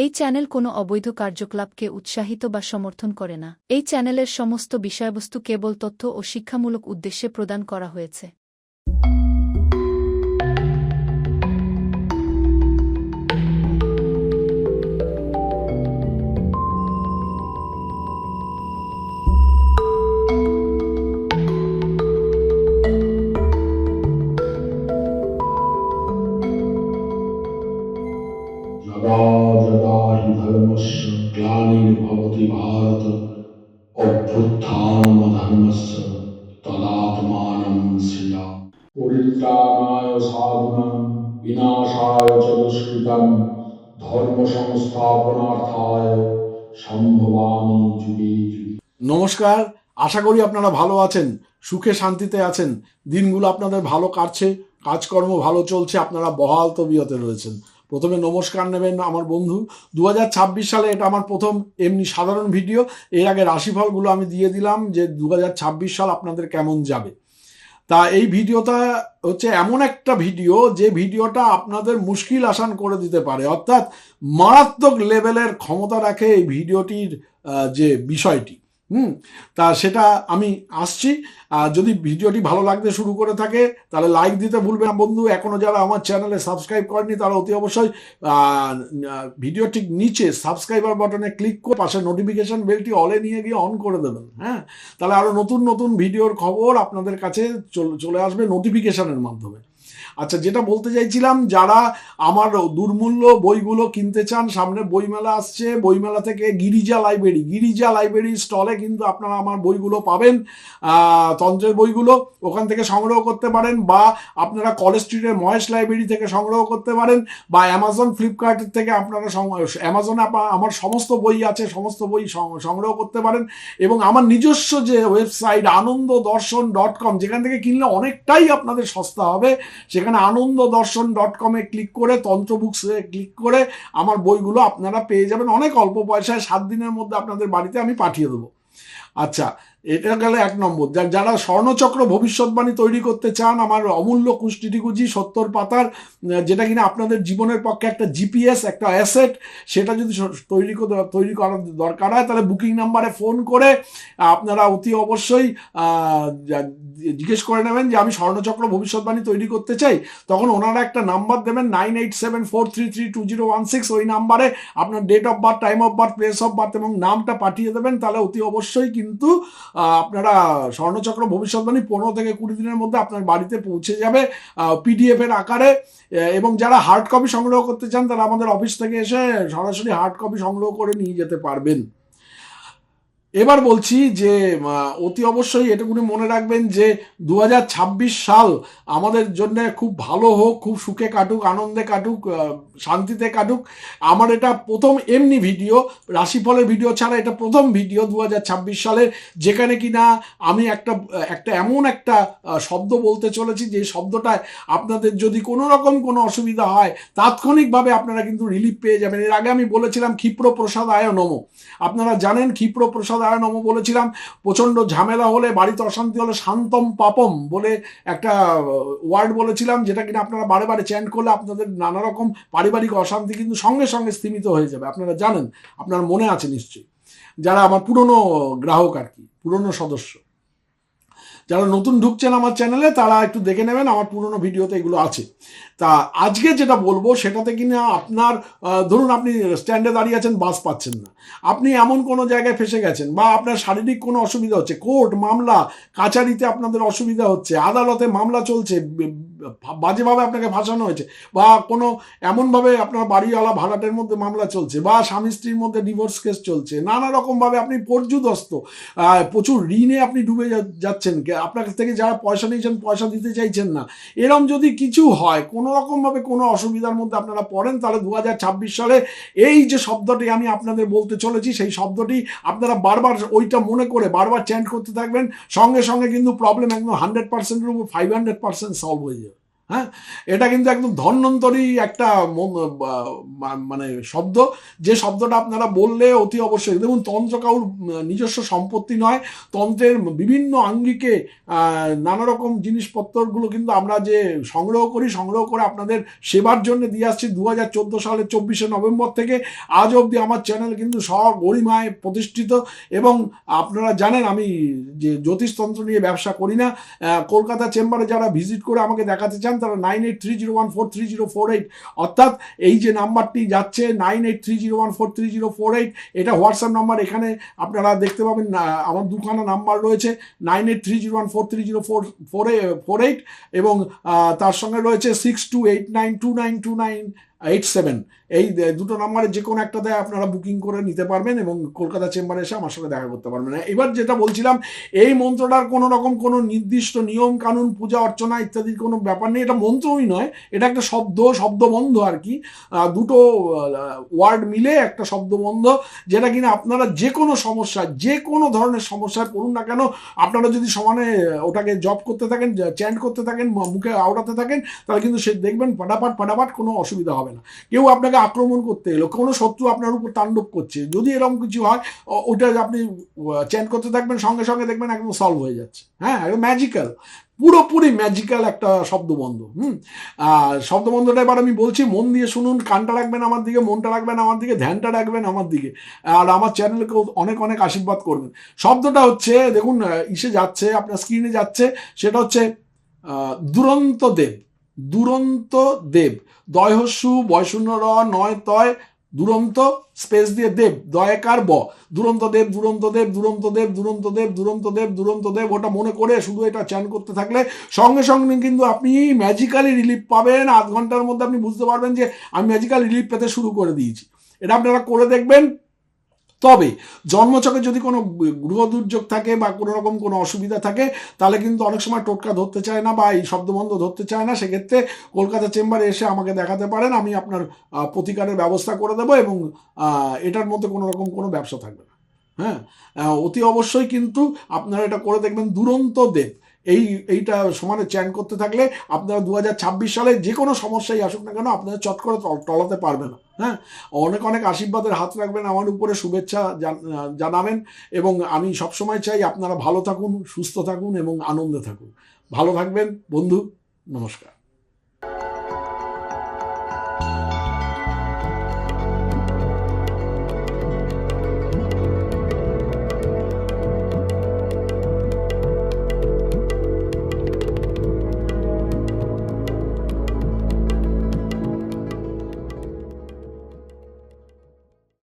এই চ্যানেল কোনো অবৈধ কার্যকলাপকে উৎসাহিত বা সমর্থন করে না। এই চ্যানেলের সমস্ত বিষয়বস্তু কেবল তথ্য ও শিক্ষামূলক উদ্দেশ্যে প্রদান করা হয়েছে। यदा यदा हि धर्मस्य ग्लानिर्भवति भारत अभ्युत्थानमधर्मस्य तदात्मानं सृजामि। परित्राणाय साधूनां विनाशाय च दुष्कृतां धर्म संस्थापनार्थाय সম্ভবামি যুগে যুগে। নমস্কার, আশা করি আপনারা ভালো আছেন, সুখে শান্তিতে আছেন। দিনগুলো আপনাদের ভালো কাটছে, কাজকর্ম ভালো চলছে, আপনারা বহাল তবিয়তে রয়েছেন। প্রথমে নমস্কার নেবেন আমার বন্ধু। 2026 সালে এটা আমার প্রথম এমনি সাধারণ ভিডিও। এর আগে রাশিফলগুলো আমি দিয়ে দিলাম যে 2026 সাল আপনাদের কেমন যাবে। তা এই ভিডিওটা হচ্ছে এমন একটা ভিডিও যে ভিডিওটা আপনাদের মুশকিল আসান করে দিতে পারে, অর্থাৎ মারাত্মক লেভেলের ক্ষমতা রাখে এই ভিডিওটির যে বিষয়টি। তা সেটা আমি আসছি। যদি ভিডিওটি ভালো লাগতে শুরু করে থাকে তাহলে লাইক দিতে ভুলবেন না বন্ধু। এখনো যারা আমার চ্যানেলে সাবস্ক্রাইব করেনি তারা অতি অবশ্যই ভিডিওটির নিচে সাবস্ক্রাইবার বাটনে ক্লিক করে পাশে নোটিফিকেশন বেলটি অলে নিয়ে গিয়ে অন করে দেবেন। হ্যাঁ, তাহলে আরো নতুন নতুন ভিডিওর খবর আপনাদের কাছে চলে আসবে নোটিফিকেশনের মাধ্যমে। আচ্ছা, যেটা বলতে চাইছিলাম, যারা আমার দুর্মূল্য বইগুলো কিনতে চান, সামনে বইমেলা আসছে, বইমেলা থেকে গিরিজা লাইব্রেরির স্টলে কিন্তু আপনারা আমার বইগুলো পাবেন, তন্ত্রের বইগুলো ওখান থেকে সংগ্রহ করতে পারেন, বা আপনারা কলেজ স্ট্রিটের মহেশ লাইব্রেরি থেকে সংগ্রহ করতে পারেন, বা অ্যামাজন ফ্লিপকার্ট থেকে আপনারা অ্যামাজনে আমার সমস্ত বই আছে, সমস্ত বই সংগ্রহ করতে পারেন। এবং আমার নিজস্ব যে ওয়েবসাইট anonddarshan.com, যেখান থেকে কিনলে অনেকটাই আপনাদের সস্তা হবে, সেখানে anonddarshan.com-এ ক্লিক করে তন্ত্র বুকসে ক্লিক করে আমার বইগুলো আপনারা পেয়ে যাবেন অনেক অল্প পয়সায়। 7 দিনের মধ্যে আপনাদের বাড়িতে আমি পাঠিয়ে দেবো। আচ্ছা, এটা গেল 1 নম্বর। যারা স্বর্ণচক্র ভবিষ্যৎবাণী তৈরি করতে চান, আমার অমূল্য কুষ্টিটিকুজি 70 পাতার, যেটা কিনা আপনাদের জীবনের পক্ষে একটা জিপিএস, একটা অ্যাসেট, সেটা যদি তৈরি করার দরকার হয় তাহলে বুকিং নাম্বারে ফোন করে আপনারা অতি অবশ্যই জিজ্ঞেস করে নেবেন যে আমি স্বর্ণচক্র ভবিষ্যৎবাণী তৈরি করতে চাই। তখন ওনারা একটা নাম্বার দেবেন 9874332016। ওই নাম্বারে আপনার date of birth, time of birth, place of birth এবং নামটা পাঠিয়ে দেবেন। তাহলে অতি অবশ্যই কিন্তু আপনারা স্বর্ণচক্র ভবিষ্যৎবাণী 15 থেকে 20 দিনের মধ্যে আপনার বাড়িতে পৌঁছে যাবে পিডিএফ এর আকারে। এবং যারা হার্ড কপি সংগ্রহ করতে চান তারা আমাদের অফিস থেকে এসে সরাসরি হার্ড কপি সংগ্রহ করে নিয়ে যেতে পারবেন। এবার বলছি যে অতি অবশ্যই এটুকুনি মনে রাখবেন যে 2026 সাল আমাদের জন্য খুব ভালো হোক, খুব সুখে কাটুক, আনন্দে কাটুক, শান্তিতে কাটুক। আমার এটা প্রথম এমনি ভিডিও, রাশিফলের ভিডিও ছাড়া এটা প্রথম ভিডিও 2026 সালে, যেখানে কিনা আমি একটা এমন একটা শব্দ বলতে চলেছি যে শব্দটায় আপনাদের যদি কোনো রকম কোনো অসুবিধা হয় তাৎক্ষণিকভাবে আপনারা কিন্তু রিলিফ পেয়ে যাবেন। এর আগে আমি বলেছিলাম ক্ষিপ্র প্রসাদায় নমঃ। আপনারা জানেন ক্ষিপ্র প্রসাদায় নমঃ বলেছিলাম। প্রচণ্ড ঝামেলা হলে, বাড়িতে অশান্তি হলে শান্তম পাপম বলে একটা ওয়ার্ড বলেছিলাম, যেটা কিনা আপনারা বারে বারে চ্যান্ট করলে আপনাদের নানা রকম পারিবারিক অশান্তি কিন্তু সঙ্গে সঙ্গে স্থিমিত হয়ে যাবে। আপনারা জানেন, আপনার মনে আছে নিশ্চয়ই, যারা আমার পুরনো গ্রাহক আর কি, পুরনো সদস্য। যারা নতুন ঢুকছেন আমার চ্যানেলে তারা একটু দেখে নেবেন, আমার পুরনো ভিডিওতে এগুলো আছে। তা আজকে যেটা বলবো সেটাতে কিনা আপনার ধরুন আপনি স্ট্যান্ডে দাঁড়িয়ে আছেন, বাস পাচ্ছেন না, আপনি এমন কোনো জায়গায় ফেসে গেছেন, বা আপনার শারীরিক কোনো অসুবিধা হচ্ছে, কোর্ট মামলা কাচারিতে আপনাদের অসুবিধা হচ্ছে, আদালতে মামলা চলছে, বাজেভাবে আপনাকে ফাঁসানো হয়েছে, বা কোনো এমনভাবে আপনার বাড়িওয়ালা ভাড়াটের মধ্যে মামলা চলছে, বা স্বামী স্ত্রীর মধ্যে ডিভোর্স কেস চলছে, নানা রকমভাবে আপনি পর্যুদস্ত, প্রচুর ঋণে আপনি ডুবে যাচ্ছেন, আপনার থেকে যারা পয়সা নিয়েছেন পয়সা দিতে চাইছেন না, এরম যদি কিছু হয়, কোনো রকমভাবে কোনো অসুবিধার মধ্যে আপনারা পড়েন, তাহলে 2026 সালে এই যে শব্দটি আমি আপনাদের বলতে চলেছি, সেই শব্দটি আপনারা বারবার ওইটা মনে করে বারবার চ্যান্ট করতে থাকবেন। সঙ্গে সঙ্গে কিন্তু প্রবলেম একদম 100%-এর উপর 500% সলভ হয়ে যাবে। হ্যাঁ, এটা কিন্তু একদম ধন্বন্তরী একটা মানে শব্দ, যে শব্দটা আপনারা বললে অতি অবশ্যই। দেখুন, তন্ত্র কাউর নিজস্ব সম্পত্তি নয়। তন্ত্রের বিভিন্ন আঙ্গিকে নানা রকম জিনিসপত্রগুলো কিন্তু আমরা যে সংগ্রহ করে আপনাদের সেবার জন্য দিয়ে আসছি 2014 সালের 24শে নভেম্বর থেকে আজ অবধি। আমার চ্যানেল কিন্তু সগরিমায় প্রতিষ্ঠিত, এবং আপনারা জানেন আমি যে জ্যোতিষতন্ত্র নিয়ে ব্যবসা করি না। কলকাতা চেম্বারে যারা ভিজিট করে আমাকে দেখাতে চান তারা 9830143048, অর্থাৎ এই যে নাম্বারটি যাচ্ছে 9830143048, এটা হোয়াটসঅ্যাপ নাম্বার। এখানে আপনারা দেখতে পাবেন আমার দুখানা নাম্বার রয়েছে, 9830143048 এবং তার সঙ্গে রয়েছে 6289292987। এই দুটো নাম্বারে যে কোনো একটাতে আপনারা বুকিং করে নিতে পারবেন এবং কলকাতা চেম্বারে এসে আমার সঙ্গে দেখা করতে পারবেন। এবার যেটা বলছিলাম, এই মন্ত্রটার কোনো রকম কোনো নির্দিষ্ট নিয়ম কানুন, পূজা অর্চনা ইত্যাদির কোনো ব্যাপার নেই। এটা মন্ত্রই নয়, এটা একটা শব্দবন্ধ আর কি, দুটো ওয়ার্ড মিলে একটা শব্দবন্ধ, যেটা কিনা আপনারা যে কোনো সমস্যা, যে কোনো ধরনের সমস্যায় পড়ুন না কেন, আপনারা যদি সমানে ওটাকে জপ করতে থাকেন, চ্যান্ট করতে থাকেন, মুখে আওড়াতে থাকেন, তাহলে কিন্তু সে দেখবেন ফাটাফাট কোনো অসুবিধা হবে না। কেউ আপনাকে আক্রমণ করতে এলো, কোনো শত্রু আপনার উপর তাণ্ডব করছে, যদি এরকম কিছু হয়, ওটা আপনি চ্যান্ট করতে থাকবেন, সঙ্গে সঙ্গে দেখবেন একদম সলভ হয়ে যাচ্ছে। হ্যাঁ, একদম ম্যাজিক্যাল, পুরোপুরি ম্যাজিক্যাল একটা শব্দবন্ধ। শব্দবন্ধটা এবার আমি বলছি, মন দিয়ে শুনুন, কানটা রাখবেন আমার দিকে, মনটা রাখবেন আমার দিকে, ধ্যানটা রাখবেন আমার দিকে, আর আমার চ্যানেলকেও অনেক অনেক আশীর্বাদ করবেন। শব্দটা হচ্ছে, দেখুন ইসে যাচ্ছে, আপনার স্ক্রিনে যাচ্ছে, সেটা হচ্ছে দুরন্ত দেব। দুরন্ত দেব, দয়হস্যু বয়শূন্য র নয় তয়, দুরন্ত স্পেস দিয়ে দেব, দয়কার ব, দুরন্ত দেব দুরন্ত দেব দুরন্ত দেব দুরন্ত দেব দুরন্ত দেব দুরন্ত দেব। ওটা মনে করে শুধু এটা চ্যান করতে থাকলে সঙ্গে সঙ্গে কিন্তু আপনি ম্যাজিক্যালি রিলিফ পাবেন। আধ ঘন্টার মধ্যে আপনি বুঝতে পারবেন যে আমি ম্যাজিক্যাল রিলিফ পেতে শুরু করে দিয়েছি। এটা আপনারা করে দেখবেন। তবে জন্মছকে যদি কোনো গ্রহ দুর্যোগ থাকে বা কোনো রকম কোনো অসুবিধা থাকে, তাহলে কিন্তু অনেক সময় টোটকা ধরতে চায় না বা এই শব্দবন্ধ ধরতে চায় না। সেক্ষেত্রে কলকাতা চেম্বারে এসে আমাকে দেখাতে পারেন, আমি আপনার প্রতিকারের ব্যবস্থা করে দেবো, এবং এটার মধ্যে কোনো রকম কোনো ব্যবসা থাকবে না। হ্যাঁ, অতি অবশ্যই কিন্তু আপনারা এটা করে দেখবেন। দুরন্ত দেব, এইটা সমানে চ্যান করতে থাকলে আপনারা 2026 সালে যে কোনো সমস্যাই আসুক না কেন, আপনারা চট করে টলাতে পারবে না। হ্যাঁ, অনেক অনেক আশীর্বাদের হাত রাখবেন আমার উপরে, শুভেচ্ছা জানাবেন, এবং আমি সবসময় চাই আপনারা ভালো থাকুন, সুস্থ থাকুন এবং আনন্দে থাকুন। ভালো থাকবেন বন্ধু, নমস্কার।